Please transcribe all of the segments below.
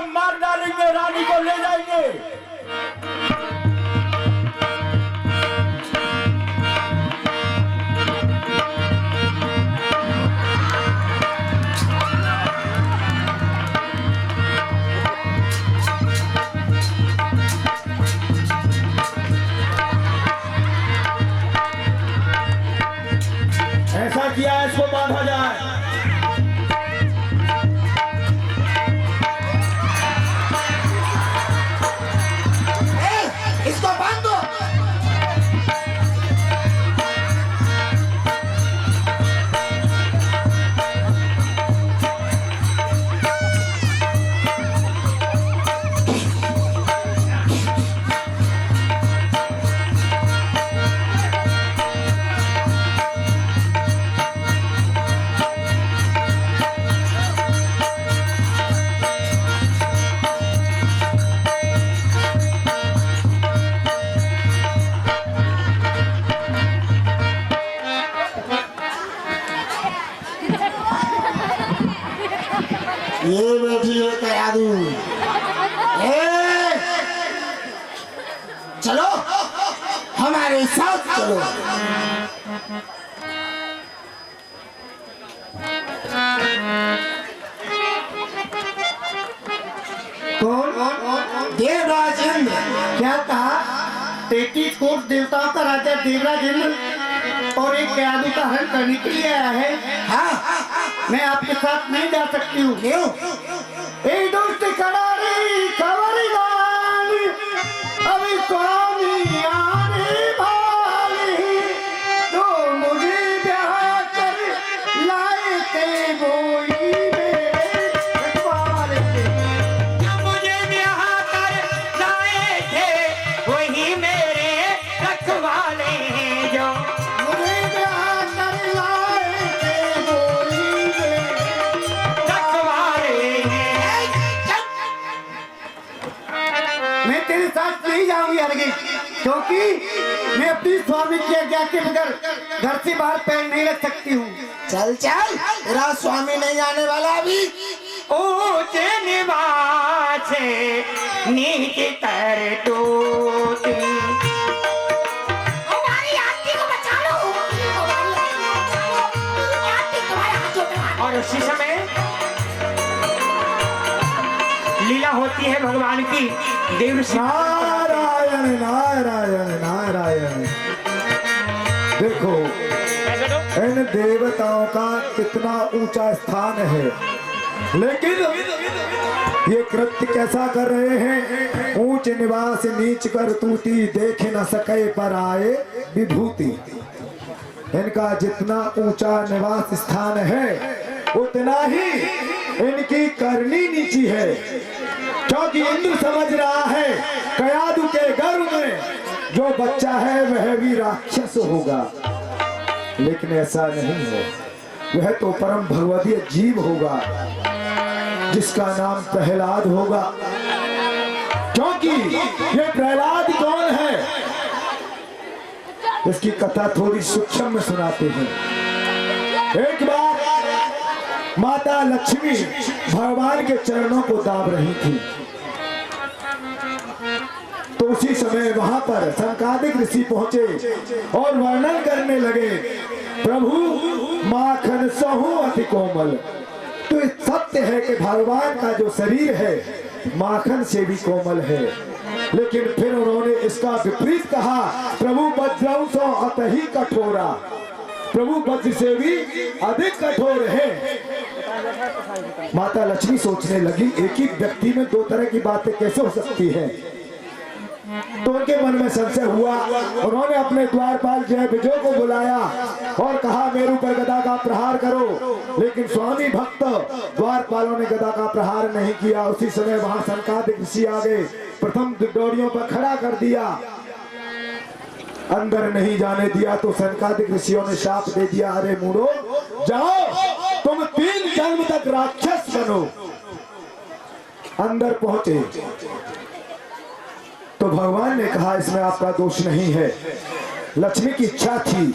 सब मार डालेंगे, रानी को ले जाएंगे। ऐसा किया इसको बांधा जाए। इसको बांध दो। ये बैठी है कयादू। चलो हमारे साथ चलो। कौन? देवराज इंद्र। क्या कहा? 33 कोट देवताओं का राजा देवराज इंद्र और एक कयादू का हरण करने के लिए आया है। हाँ, मैं आपके साथ नहीं जा सकती हूँ। क्यों? एक दोस्त करारी खबरी वाली अभी स्वामी आने वाली, तो मुझे ब्याह कर लाए थे वही मेरे रखवाले। मुझे ब्याह कर लाए थे वही मेरे रखवाले हैं। जो मुझे ब्याह कर लाए थे वही मेरे रखवाले हैं। मैं तेरे साथ नहीं जाऊंगी हरगिज, क्योंकि मैं अपनी स्वामी की आज्ञा के बगैर घर से बाहर पैर नहीं रख सकती हूँ। चल चल, तेरा स्वामी नहीं आने वाला अभी। ऊंचे निवास नीचे कर टूटी। हमारी आरती को बचा लो। आरती तुम्हारे हाथों में। और उसी समय लीला होती है भगवान की। देव नारायण नारायण नारायण। देखो इन देवताओं का कितना ऊंचा स्थान है, लेकिन ये कृत्य कैसा कर रहे हैं? ऊंच निवास नीच कर तूती, देख न सके पर आए विभूति। इनका जितना ऊंचा निवास स्थान है उतना ही इनकी करनी नीची है, क्योंकि इंद्र समझ रहा है कयादू के गर्भ में जो बच्चा है वह भी राक्षस होगा, लेकिन ऐसा नहीं है। वह तो परम भगवतीय जीव होगा जिसका नाम प्रहलाद होगा। क्योंकि ये प्रहलाद कौन है, इसकी कथा थोड़ी सूक्ष्म में सुनाते हैं। एक बार माता लक्ष्मी भगवान के चरणों को दाब रही थी, तो उसी समय वहां पर सनकादिक ऋषि पहुंचे और वर्णन करने लगे, प्रभु माखन सहु अति कोमल। तो ये सत्य है कि भगवान का जो शरीर है माखन से भी कोमल है, लेकिन फिर उन्होंने इसका विपरीत कहा, प्रभु वज्रौ सो अतहि कठोरा। प्रभु वज्र से भी अधिक कठोर है। माता लक्ष्मी सोचने लगी, एक ही व्यक्ति में दो तरह की बातें कैसे हो सकती है? तो उनके मन में संशय हुआ। उन्होंने अपने द्वारपाल जय विजय को बुलाया और कहा, मेरे ऊपर गदा का प्रहार करो। लेकिन स्वामी भक्त द्वारपालों ने गदा का प्रहार नहीं किया। उसी समय वहां सनकादिक ऋषि आ गए, प्रथम डोरियों पर खड़ा कर दिया, अंदर नहीं जाने दिया। तो सनकादिक ऋषियों ने शाप दे दिया, अरे मूढ़ो, जाओ तुम 3 जन्म तक राक्षस बनो। अंदर पहुंचे तो भगवान ने कहा, इसमें आपका दोष नहीं है। लक्ष्मी की इच्छा थी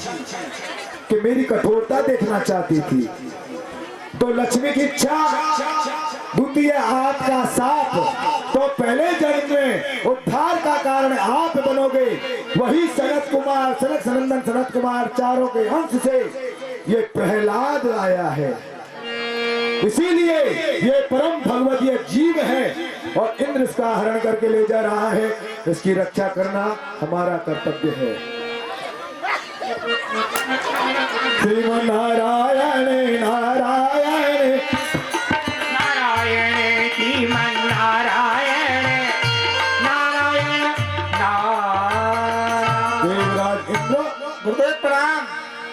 कि मेरी कठोरता देखना चाहती थी, तो लक्ष्मी की इच्छा द्वितीय आपका साप, तो पहले जन्म में उद्धार का कारण आप बनोगे। वही सनत कुमार, सनत सनंदन सनत कुमार चारों के अंश से ये प्रहलाद आया है। इसीलिए ये परम भगवतीय जीव है और इंद्र इसका हरण करके ले जा रहा है। इसकी रक्षा करना हमारा कर्तव्य है। श्रीमन नारायण नारायण नारायण श्रीमन नारायण नारायण नारायण। देवराज इंद्र, गुरुदेव प्रणाम।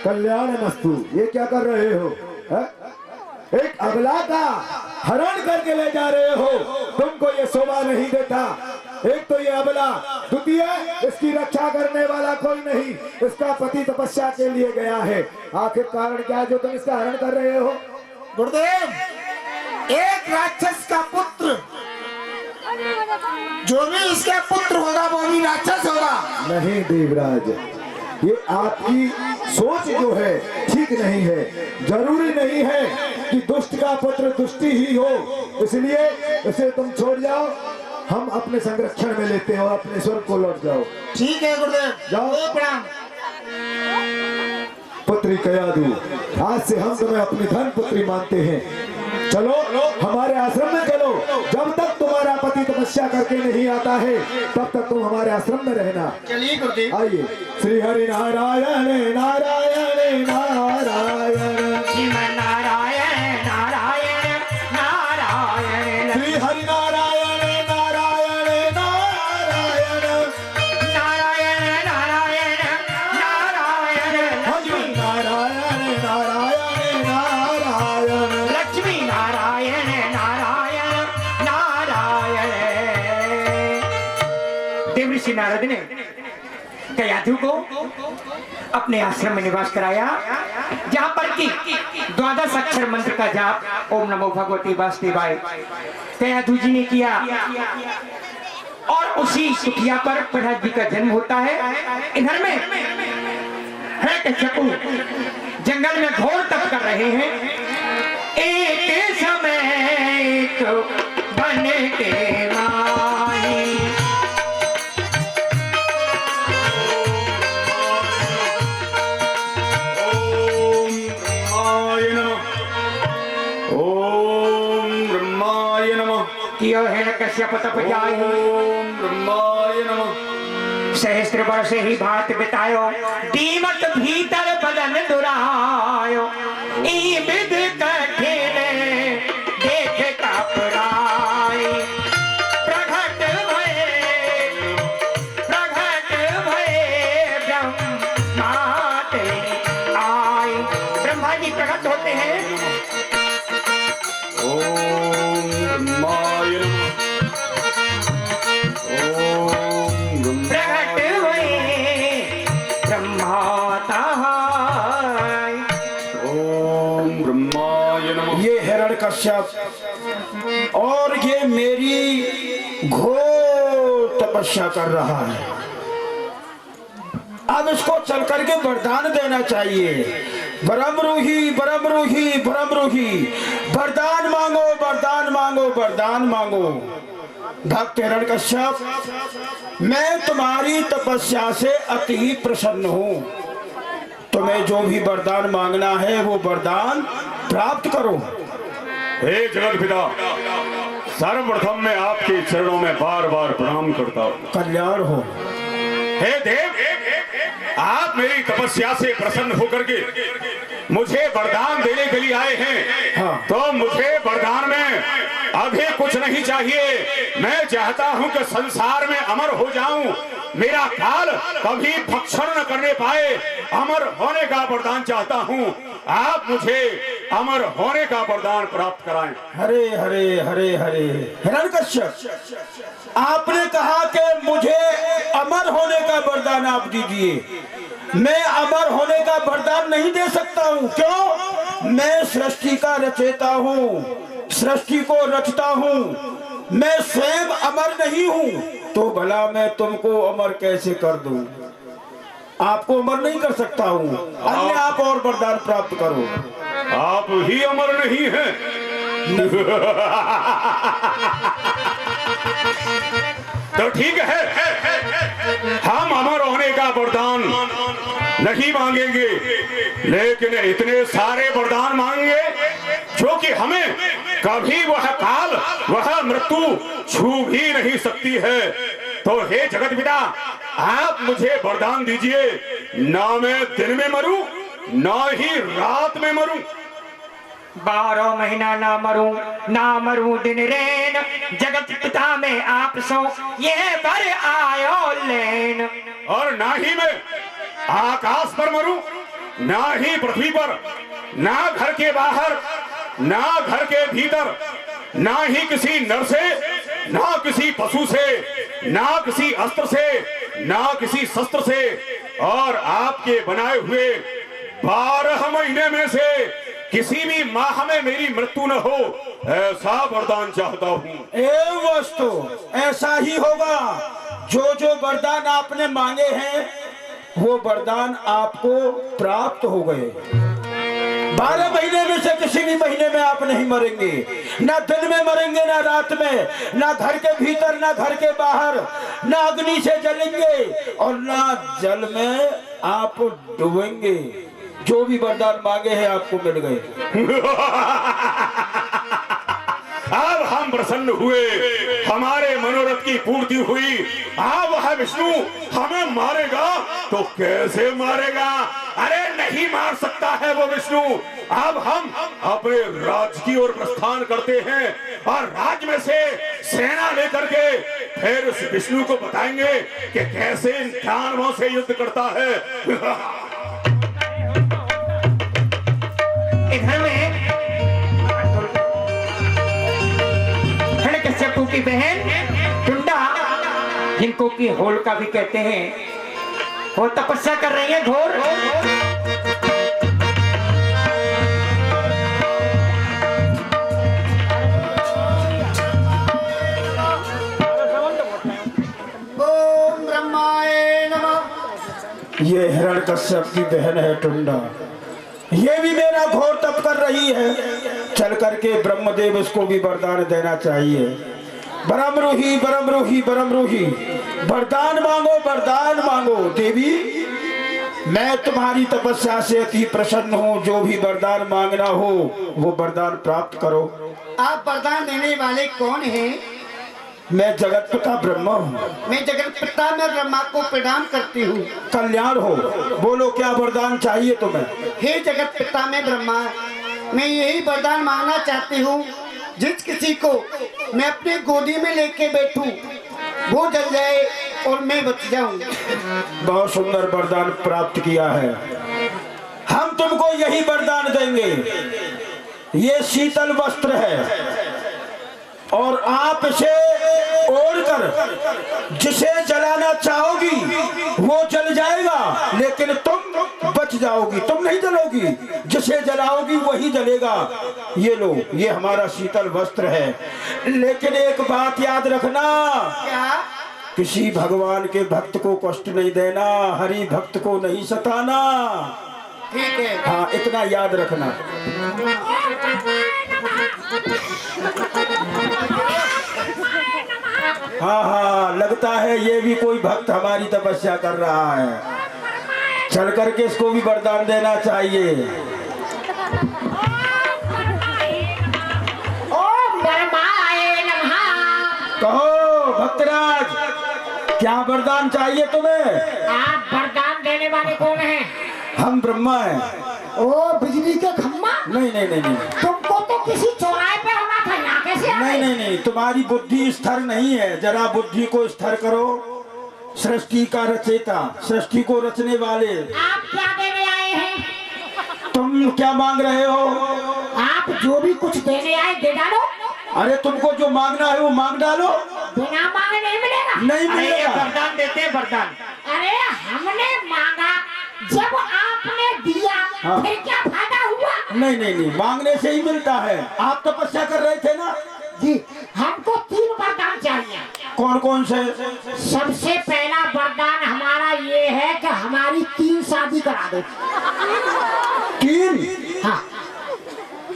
कल्याण मस्तु। ये क्या कर रहे हो है? एक अबला का हरण करके ले जा रहे हो, तुमको ये शोभा नहीं देता। एक तो ये अबला, द्वितीय इसकी रक्षा करने वाला कोई नहीं। इसका पति तपस्या के लिए गया है। आखिर कारण क्या है जो तुम इसका हरण कर रहे हो? गुरुदेव, एक राक्षस का पुत्र, जो भी इसका पुत्र होगा वो भी राक्षस होगा। नहीं देवराज, ये आपकी सोच जो है ठीक नहीं है। जरूरी नहीं है कि दुष्ट का पुत्र दुष्टी ही हो, इसलिए इसे तुम छोड़ जाओ। हम अपने संरक्षण में लेते हैं और अपने स्वर्ग को लौट जाओ। ठीक है गुरुदेव, जाओ। प्रणाम। पुत्री कयादू, आज से हम तुम्हें अपनी धन पुत्री मानते हैं। चलो हमारे आश्रम में चलो। जब तक तुम्हारा पति तपस्या करके नहीं आता है तब तक तुम हमारे आश्रम में रहना। चलिए गुरुदेव। आइए। श्री हरि नारायण नारायण नारायण श्रीमन नारायण नारायण नारायण श्री हरि नारायण नारायण नारायण नारायण नारायण नारायण हरि नारायण नारायण नारायण लक्ष्मी नारायण नारायण नारायण। देवऋषि नारद ने कयाधु को अपने आश्रम में निवास कराया, जहां पर की 12 अक्षर मंत्र का जाप ओम नमो भगवती वासुदेवाय कयाधु जी ने किया। और उसी सुखिया पर प्रहलाद जी का जन्म होता है। इधर में है कच्छपु जंगल में घोर तप कर रहे हैं। एक समय तो बन के माई कियो है कश्यप तप जाई। सहस्त्र वर्ष ही भात बितायो, दीमत भीतर बदन दुरायो। ई विद कठिन देख कापराई। प्रगट भये ब्रह्माते आई। ब्रह्मा जी प्रकट होते हैं। प्रकट हुए ब्रह्माता ये हिरण्यकश्यप और ये मेरी घोर तपस्या कर रहा है। अब इसको चल करके वरदान देना चाहिए। ब्रह्मरूही ब्रह्मरूही ब्रह्मरूही, वरदान मांगो वरदान मांगो वरदान मांगो। भक्त हिरण्यकश्यप, मैं तुम्हारी तपस्या से अति ही प्रसन्न हूँ। तुम्हें जो भी वरदान मांगना है वो वरदान प्राप्त करो। हे जगत पिता, सर्वप्रथम मैं आपके चरणों में बार बार प्रणाम करता हूँ। कल्याण हो। हे देव, आप मेरी तपस्या से प्रसन्न होकर के मुझे वरदान देने के लिए आए हैं। हाँ। तो मुझे वरदान में अभी कुछ नहीं चाहिए। मैं चाहता हूं कि संसार में अमर हो जाऊं, मेरा काल कभी भक्षण न करने पाए। अमर होने का वरदान चाहता हूं। आप मुझे अमर होने का वरदान प्राप्त कराएं। हरे हरे हरे हरे। हिरण्यकश्यप, आपने कहा कि मुझे अमर होने का वरदान आप दीजिए। मैं अमर होने का वरदान नहीं दे सकता हूँ। क्यों? मैं सृष्टि का रचयिता हूँ, सृष्टि को रचता हूँ। मैं स्वयं अमर नहीं हूँ, तो भला मैं तुमको अमर कैसे कर दूं? आपको अमर नहीं कर सकता हूँ। अन्य आप और वरदान प्राप्त करो। आप ही अमर नहीं हैं, तो ठीक है, हम अमर होने का वरदान नहीं मांगेंगे, लेकिन इतने सारे वरदान मांगेंगे जो कि हमें कभी वह काल, वह मृत्यु छू भी नहीं सकती है। तो हे जगत पिता, आप मुझे वरदान दीजिए, ना मैं दिन में मरूं, ना ही रात में मरूं। 12 महीना ना मरूं दिन रैन, जगत पिता में आप सो ये बर आयो लेन। और ना ही मैं आकाश पर मरूं, ना ही पृथ्वी पर, ना घर के बाहर, ना घर के भीतर, ना ही किसी नर से, ना किसी पशु से, ना किसी अस्त्र से, ना किसी शस्त्र से, और आपके बनाए हुए 12 महीने में से किसी भी माह में मेरी मृत्यु न हो, ऐसा वरदान चाहता हूँ। एवं वस्तु ऐसा ही होगा। जो जो वरदान आपने मांगे हैं वो वरदान आपको प्राप्त हो गए। 12 महीने में से किसी भी महीने में आप नहीं मरेंगे, ना दिन में मरेंगे, ना रात में, ना घर के भीतर, ना घर के बाहर, ना अग्नि से जलेंगे और ना जल में आप डूबेंगे। जो भी वरदान मांगे हैं आपको मिल गए। अब हम प्रसन्न हुए, हमारे मनोरथ की पूर्ति हुई। अब वह विष्णु हमें मारेगा तो कैसे मारेगा? अरे नहीं मार सकता है वो विष्णु। अब हम अपने राज्य की ओर प्रस्थान करते हैं और राज्य में से सेना लेकर के फिर उस विष्णु को बताएंगे कि कैसे इन दानवों से युद्ध करता है। इधर में हिरण्यकश्यप की बहन टुंडा, जिनको की होलिका भी कहते हैं, वो तपस्या कर रही है घोर। ओम ब्रह्माय नमः। ये हिरण्यकश्यप की बहन है टुंडा, ये भी मेरा घोर तप कर रही है। चल करके ब्रह्मदेव इसको भी वरदान देना चाहिए। ब्रह्मरूही ब्रह्मरूही ब्रह्मरूही, वरदान मांगो वरदान मांगो। देवी, मैं तुम्हारी तपस्या से अति प्रसन्न हूँ। जो भी वरदान मांगना हो वो वरदान प्राप्त करो। आप वरदान देने वाले कौन हैं? मैं जगत पिता ब्रह्मा हूँ। मैं जगत पिता में ब्रह्मा को प्रणाम करती हूँ। कल्याण हो, बोलो क्या वरदान चाहिए तुम्हें? हे जगत पिता में ब्रह्मा, मैं यही वरदान मांगना चाहती हूँ, जिस किसी को मैं अपने गोदी में लेके बैठूं वो जल जाए और मैं बच जाऊं। बहुत सुंदर वरदान प्राप्त किया है। हम तुमको यही वरदान देंगे। ये शीतल वस्त्र है और आप इसे ओढ़कर जिसे जलाना चाहोगी वो जल जाएगा, लेकिन तुम बच जाओगी, तुम नहीं जलोगी। जिसे जलाओगी वही जलेगा। ये लो, ये हमारा शीतल वस्त्र है। लेकिन एक बात याद रखना, क्या? किसी भगवान के भक्त को कष्ट नहीं देना, हरि भक्त को नहीं सताना। ठीक है। हाँ, इतना याद रखना। हाँ हाँ, लगता है ये भी कोई भक्त हमारी तपस्या कर रहा है। चल करके इसको भी वरदान देना चाहिए। ओम ब्रह्माय नमः। कहो भक्तराज, क्या वरदान चाहिए तुम्हें? आप वरदान देने वाले कौन हैं? हम ब्रह्मा हैं। ओ बिजली के खम्मा? नहीं नहीं नहीं नहीं तुमको तो किसी चौराहे पे होना था, यहाँ कैसे आ नहीं गए? नहीं नहीं, तुम्हारी बुद्धि स्थिर नहीं है। जरा बुद्धि को स्थिर करो। सृष्टि का रचयिता, सृष्टि को रचने वाले आप क्या देने आए हैं? तुम क्या मांग रहे हो? आप जो भी कुछ देने आए दे डालो। अरे तुमको जो मांगना है वो मांग डालो। बिना मांगे नहीं मिलेगा। नहीं अरे ये मिलेगा। वरदान देते हैं, वरदान। अरे हमने मांगा, जब आपने दिया हाँ। फिर क्या फायदा हुआ? नहीं नहीं नहीं, मांगने से ही मिलता है। आप तपस्या कर रहे थे ना जी, हमको 3 वरदान चाहिए। कौन कौन से? सबसे पहला वरदान हमारा ये है कि हमारी 3 शादी करा दो। 3? हाँ,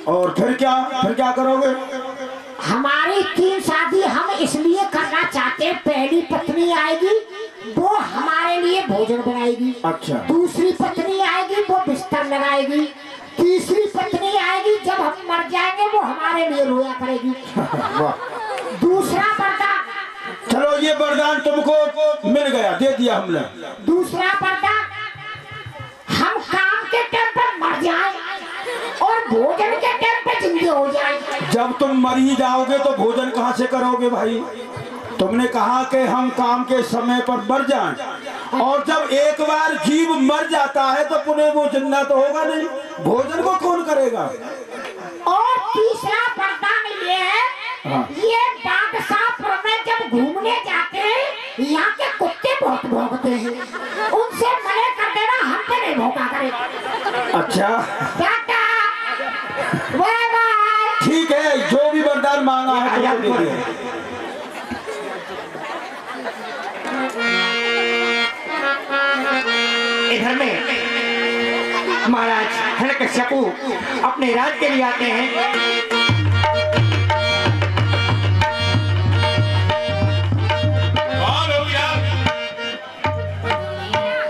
और फिर क्या करोगे? हमारी 3 शादी हम इसलिए करना चाहते हैं, पहली पत्नी आएगी वो हमारे लिए भोजन बनाएगी, अच्छा। दूसरी पत्नी आएगी वो बिस्तर लगाएगी, तीसरी पत्नी आएगी जब हम मर जाएंगे वो हमारे लिए रोया करेगी। दूसरा वरदान, चलो ये वरदान तुमको मिल गया, दे दिया हमने। दूसरा वरदान, हम काम के टाइम पर मर जाएं और भोजन के टाइम पर जिंदे हो जाएं। जब तुम मर ही जाओगे तो भोजन कहाँ से करोगे भाई? तुमने कहा कि हम काम के समय पर मर जाएं, और जब एक बार जीव मर जाता है तो पुनः वो जिंदा तो होगा नहीं, भोजन को कौन करेगा? और तीसरा वरदान ये है, हाँ। ये बादशाहपुर में जब घूमने जाते हैं यहाँ के कुत्ते बहुत भौंकते हैं, उनसे मना कर देना, हम पे नहीं भौंका करेगा। अच्छा टाटा, बाय बाय। ठीक है, जो भी वरदान मांगा है तुमको दे दिया। इधर में महाराज हिरण्यकश्यपु अपने राज के लिए आते हैं।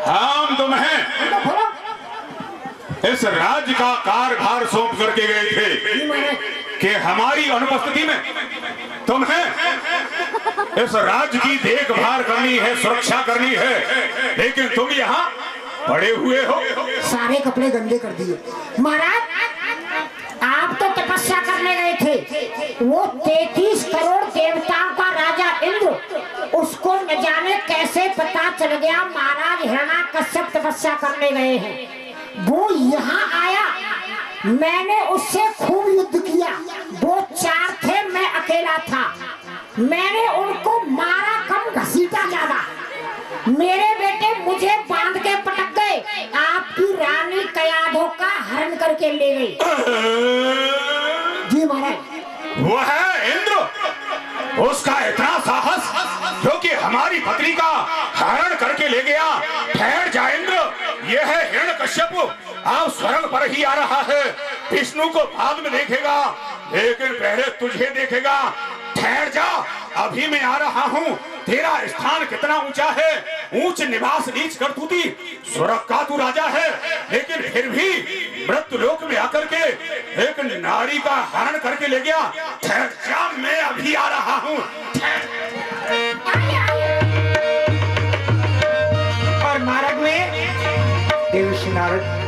हम तुम्हें इस राज्य का कारभार सौंप करके गए थे कि हमारी अनुपस्थिति में तुम्हें इस राज्य की देखभाल करनी है, सुरक्षा करनी है, लेकिन तुम यहाँ पड़े हुए हो। सारे कपड़े गंदे कर दिए। महाराज आप तो तपस्या करने गए थे, वो 33 करोड़ देवताओं का राजा इंद्र, उसको न जाने कैसे पता चल गया महाराज हिरण्यकश्यप तपस्या करने गए हैं। वो यहाँ आया, मैंने उससे खूब युद्ध किया, वो 4 थे, मैं अकेला था, मैंने उनको मारा कम, घसीटा ज्यादा। मेरे बेटे मुझे बांध के पटक गए, आपकी रानी कयाधो का हरण करके ले गई। जी महाराज। वो है इंद्र, उसका इतना साहस जो कि हमारी पत्नी का हरण करके ले गया। ठहर जा इंद्र, ये है हिरण्यकश्यप, अब स्वर्ग पर ही आ रहा है, विष्णु को बाद में देखेगा लेकिन पहले तुझे देखेगा। ठहर जा, अभी मैं आ रहा हूँ। तेरा स्थान कितना ऊंचा है, ऊंच निवास नीच कर तू थी, स्वर्ग का तू राजा है, लेकिन फिर भी मृत्यु लोक में आकर के एक नारी का हरण करके ले गया। ठहर जा, मैं अभी आ रहा हूँ। और मार्ग में देवर्षि नारद।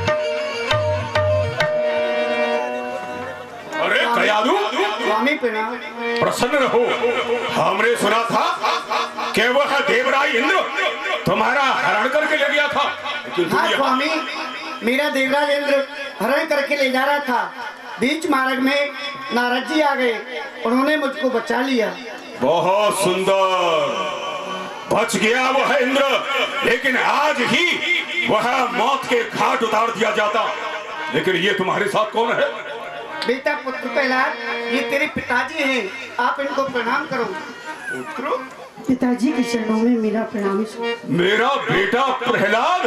अरे कयाधु, स्वामी प्रणाम। प्रसन्न रहो, हमने सुना था कि वह देवराज इंद्र तुम्हारा हरण करके ले गया था, लेकिन तुम हाँ यहाँ- स्वामी, मेरा देवराज इंद्र हरण करके ले जा रहा था, बीच मार्ग में नारद जी आ गए, उन्होंने मुझको बचा लिया। बहुत सुंदर, बच गया वह इंद्र, लेकिन आज ही वह मौत के घाट उतार दिया जाता। लेकिन ये तुम्हारे साथ कौन है? बेटा पुत्र प्रहलाद, ये तेरे पिताजी हैं, आप इनको प्रणाम करो। पुत्र, पिताजी के चरणों में मेरा प्रणाम। मेरा बेटा प्रहलाद।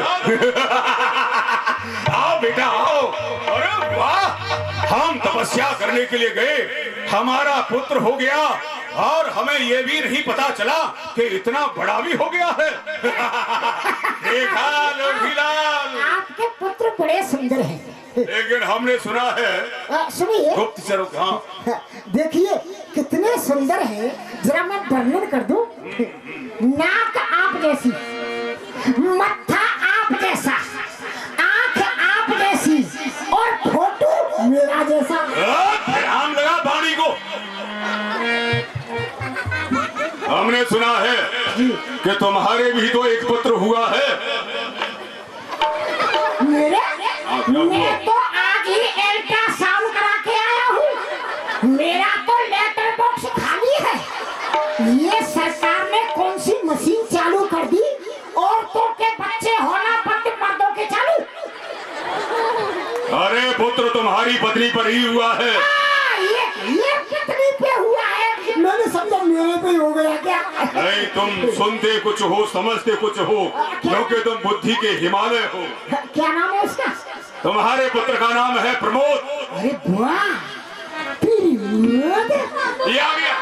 आओ बेटा आओ। अरे वाह, हम तपस्या करने के लिए गए, हमारा पुत्र हो गया और हमें ये भी नहीं पता चला कि इतना बड़ा भी हो गया है। देखा लोभीलाल, आपके पुत्र बड़े सुंदर हैं। लेकिन हमने सुना है सुनिए, गुप्तचरों का। देखिए कितने सुंदर हैं, जरा मैं वर्णन कर दूं। नाक आप जैसी, मत्था आप जैसा, आंख आप जैसी और फोटो मेरा जैसा। ध्यान लगा वाणी को। हमने सुना है कि तुम्हारे भी तो एक पुत्र हुआ है। मेरे मैं तो आज ही अल्ट्रासाउंड करा के आया हूँ, मेरा तो लेटर बॉक्स खाली है। ये सरकार ने कौन सी मशीन चालू कर दी, औरतों के बच्चे होना बंद, मर्दों के चालू। अरे पुत्र तुम्हारी पत्नी पर ही हुआ है। ये पत्नी पे हुआ है, मैंने समझा मेरे पे हो गया क्या। नहीं, तुम सुनते कुछ हो, समझते कुछ हो, क्योंकि तुम बुद्धि के हिमालय हो। क्या नाम है उसका? तुम्हारे पुत्र का नाम है प्रमोद। अरे बुआ, ये आ गया।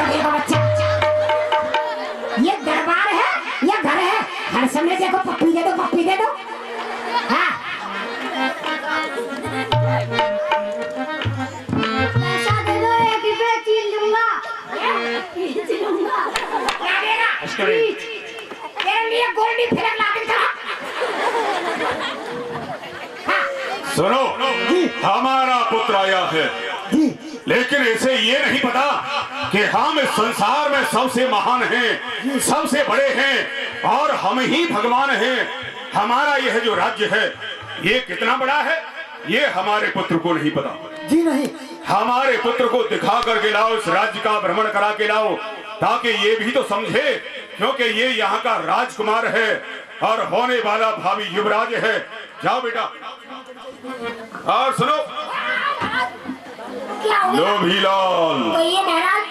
देखो बच्चा, ये दरबार है या घर है? हर समय देखो पप्पी दे दो, पप्पी दे दो। हाँ, पैसा दे दो, एक रुपये चीज लूंगा। चीज लूंगा। क्या देगा? तेरे लिए गोल्डी फिर ला के चला। हाँ, सुनो, हमारा पुत्र आया है, लेकिन इसे ये नहीं पता कि हम इस संसार में सबसे महान हैं, सबसे बड़े हैं और हम ही भगवान हैं। हमारा यह जो राज्य है ये कितना बड़ा है ये हमारे पुत्र को नहीं पता। जी नहीं। हमारे पुत्र को दिखा करके लाओ, इस राज्य का भ्रमण करा के लाओ, ताकि ये भी तो समझे, क्योंकि ये यहाँ का राजकुमार है और होने वाला भावी युवराज है। जाओ बेटा। और सुनो क्या हो गया? लोभीलाल, कहिए महाराज।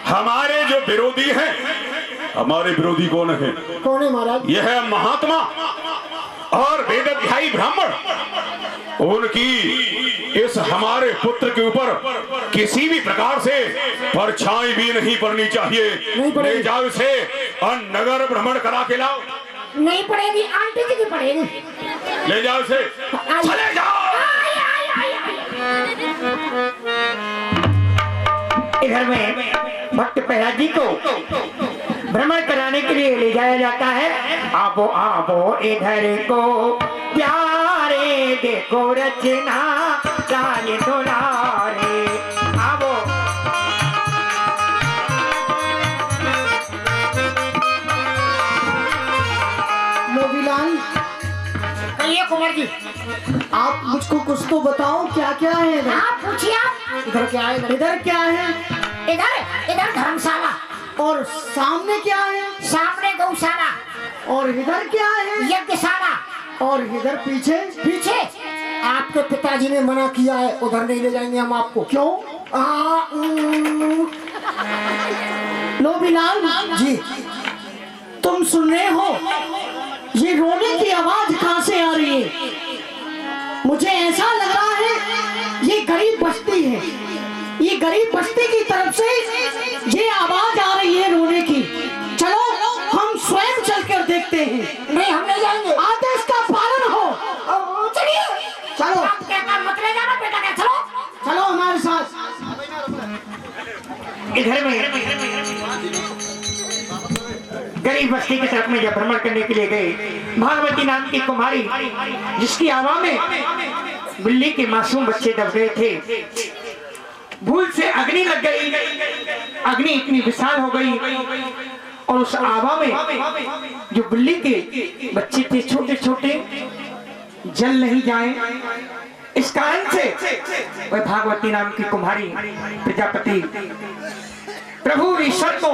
हमारे जो विरोधी हैं, हमारे विरोधी कौन है? कौन है महाराज? यह है महात्मा और वेदाध्यायी ब्राह्मण। उनकी इस हमारे पुत्र के ऊपर किसी भी प्रकार से परछाई भी नहीं पड़नी चाहिए। ले जाओ इसे और नगर भ्रमण करा के लाओ। नहीं पड़ेगी, आंटी जी की पड़ेगी। ले जाओ इसे, चले जाओ। इधर में भक्त प्रहलाद जी को भ्रमण कराने के लिए ले जाया जाता है। आबो आबो इधर को प्यारे, देखो रचना राज दुलारे। आबो लोबीलाल, कहिए कुंवर जी। आप मुझको कुछ तो बताओ, क्या क्या है इधर? आप पूछिए। आप इधर क्या है? इधर क्या है? इधर धर्मशाला, और सामने क्या है? सामने गौशाला, और इधर क्या है? यज्ञशाला, और इधर पीछे? पीछे आपके पिताजी ने मना किया है, उधर नहीं ले जाएंगे हम आपको। क्यों? लोबीलाल जी, तुम सुन रहे हो? ये रोने की आवाज कहाँ से आ रही है? मुझे ऐसा लग रहा है ये गरीब बस्ती है। ये गरीब बस्ती की तरफ से ये आवाज आ रही है रोने की। चलो हम स्वयं चलकर देखते हैं। नहीं हम नहीं जाएंगे। आदेश का पालन हो। चलिए, चलो। आप कहता मत ले जाना बेटा, क्या चलो। चलो हमारे साथ। इधर में गरीब बस्ती की तरफ में जब भ्रमण करने के लिए गए, भागवती नाम की कुमारी, जिसकी आवा में बिल्ली के मासूम बच्चे दब गए थे, भूल से अग्नि लग गई। अग्नि इतनी विशाल हो गई और उस आवा में जो बिल्ली के बच्चे थे छोटे छोटे, जल नहीं जाए। इस कारण से वह भागवती नाम की कुमारी प्रजापति प्रभु ईश्वर को